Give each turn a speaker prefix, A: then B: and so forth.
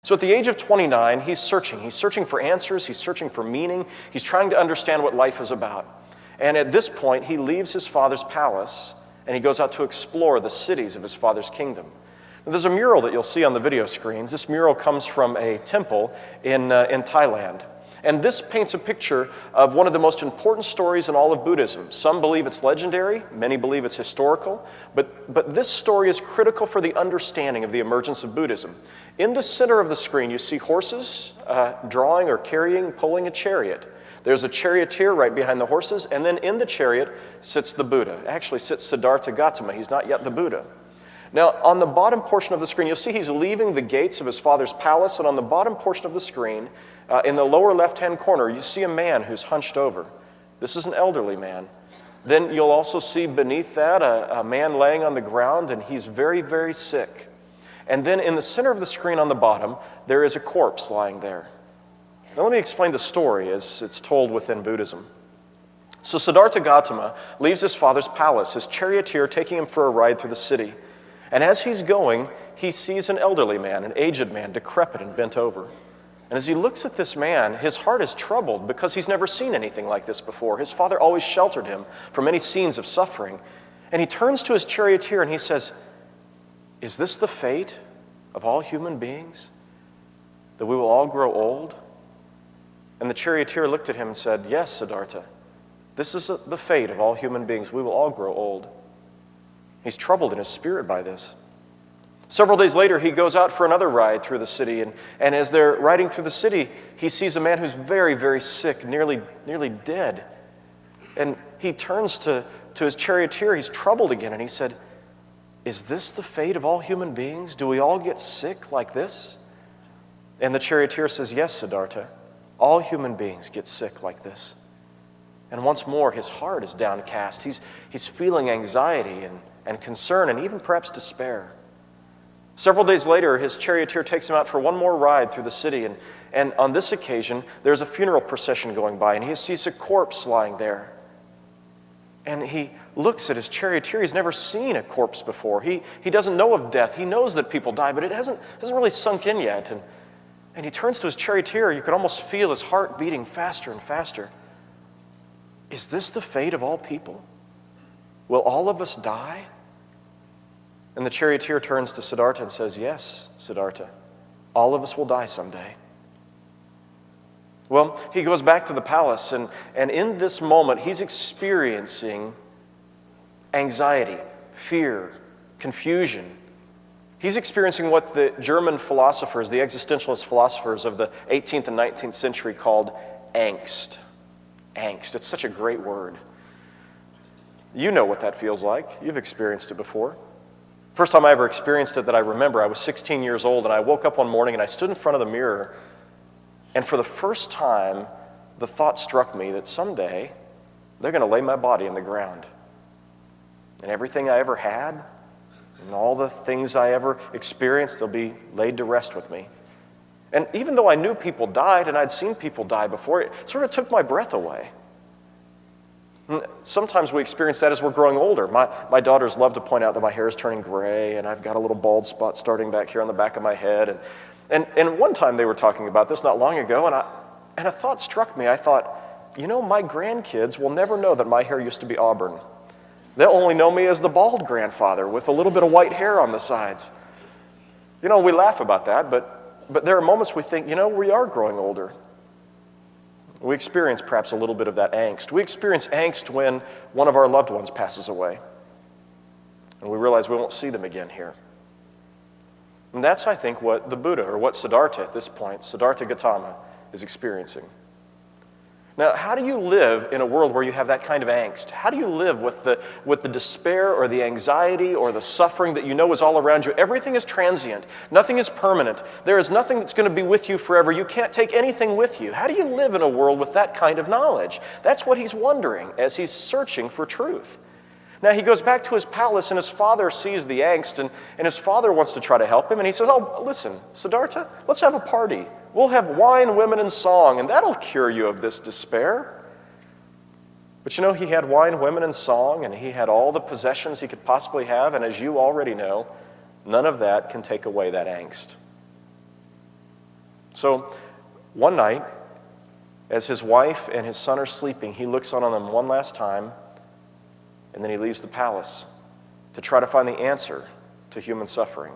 A: So at the age of 29, he's searching. He's searching for answers. He's searching for meaning. He's trying to understand what life is about. And at this point, he leaves his father's palace and he goes out to explore the cities of his father's kingdom. Now, there's a mural that you'll see on the video screens. This mural comes from a temple in Thailand. And this paints a picture of one of the most important stories in all of Buddhism. Some believe it's legendary, many believe it's historical, but this story is critical for the understanding of the emergence of Buddhism. In the center of the screen, you see horses drawing or pulling a chariot. There's a charioteer right behind the horses, and then in the chariot sits the Buddha. Actually sits Siddhartha Gautama. He's not yet the Buddha. Now, on the bottom portion of the screen, you'll see he's leaving the gates of his father's palace, and on the bottom portion of the screen, in the lower left-hand corner, you see a man who's hunched over. This is an elderly man. Then you'll also see beneath that a man laying on the ground, and he's very, very sick. And then in the center of the screen on the bottom, there is a corpse lying there. Now let me explain the story as it's told within Buddhism. So Siddhartha Gautama leaves his father's palace, his charioteer taking him for a ride through the city. And as he's going, he sees an elderly man, an aged man, decrepit and bent over. And as he looks at this man, his heart is troubled because he's never seen anything like this before. His father always sheltered him from any scenes of suffering. And he turns to his charioteer and he says, "Is this the fate of all human beings? That we will all grow old?" And the charioteer looked at him and said, "Yes, Siddhartha, this is the fate of all human beings. We will all grow old." He's troubled in his spirit by this. Several days later, he goes out for another ride through the city, and as they're riding through the city, he sees a man who's very, very sick, nearly dead. And he turns to his charioteer. He's troubled again, and he said, "Is this the fate of all human beings? Do we all get sick like this?" And the charioteer says, "Yes, Siddhartha, all human beings get sick like this." And once more, his heart is downcast. He's feeling anxiety and concern and even perhaps despair. Several days later, his charioteer takes him out for one more ride through the city, and on this occasion, there's a funeral procession going by, and he sees a corpse lying there. And he looks at his charioteer. He's never seen a corpse before. He doesn't know of death. He knows that people die, but it hasn't really sunk in yet. And he turns to his charioteer. You could almost feel his heart beating faster and faster. "Is this the fate of all people? Will all of us die?" And the charioteer turns to Siddhartha and says, "Yes, Siddhartha, all of us will die someday." Well, he goes back to the palace, and in this moment, he's experiencing anxiety, fear, confusion. He's experiencing what the German philosophers, the existentialist philosophers of the 18th and 19th century called angst. Angst. It's such a great word. You know what that feels like. You've experienced it before. First time I ever experienced it that I remember, I was 16 years old, and I woke up one morning and I stood in front of the mirror, and for the first time, the thought struck me that someday they're going to lay my body in the ground. And everything I ever had, and all the things I ever experienced, they'll be laid to rest with me. And even though I knew people died, and I'd seen people die before, it sort of took my breath away. Sometimes we experience that as we're growing older. My daughters love to point out that my hair is turning gray, and I've got a little bald spot starting back here on the back of my head. And one time they were talking about this not long ago, and a thought struck me. I thought, my grandkids will never know that my hair used to be auburn. They'll only know me as the bald grandfather with a little bit of white hair on the sides. We laugh about that, but there are moments we think, we are growing older. We experience perhaps a little bit of that angst. We experience angst when one of our loved ones passes away, and we realize we won't see them again here. And that's, I think, what the Buddha, or what Siddhartha at this point, Siddhartha Gautama, is experiencing. Now, how do you live in a world where you have that kind of angst? How do you live with the despair or the anxiety or the suffering that you know is all around you? Everything is transient. Nothing is permanent. There is nothing that's going to be with you forever. You can't take anything with you. How do you live in a world with that kind of knowledge? That's what he's wondering as he's searching for truth. Now, he goes back to his palace, and his father sees the angst, and his father wants to try to help him, and he says, "Oh, listen, Siddhartha, let's have a party. We'll have wine, women, and song, and that'll cure you of this despair." But he had wine, women, and song, and he had all the possessions he could possibly have, and as you already know, none of that can take away that angst. So one night, as his wife and his son are sleeping, he looks on them one last time, and then he leaves the palace to try to find the answer to human suffering.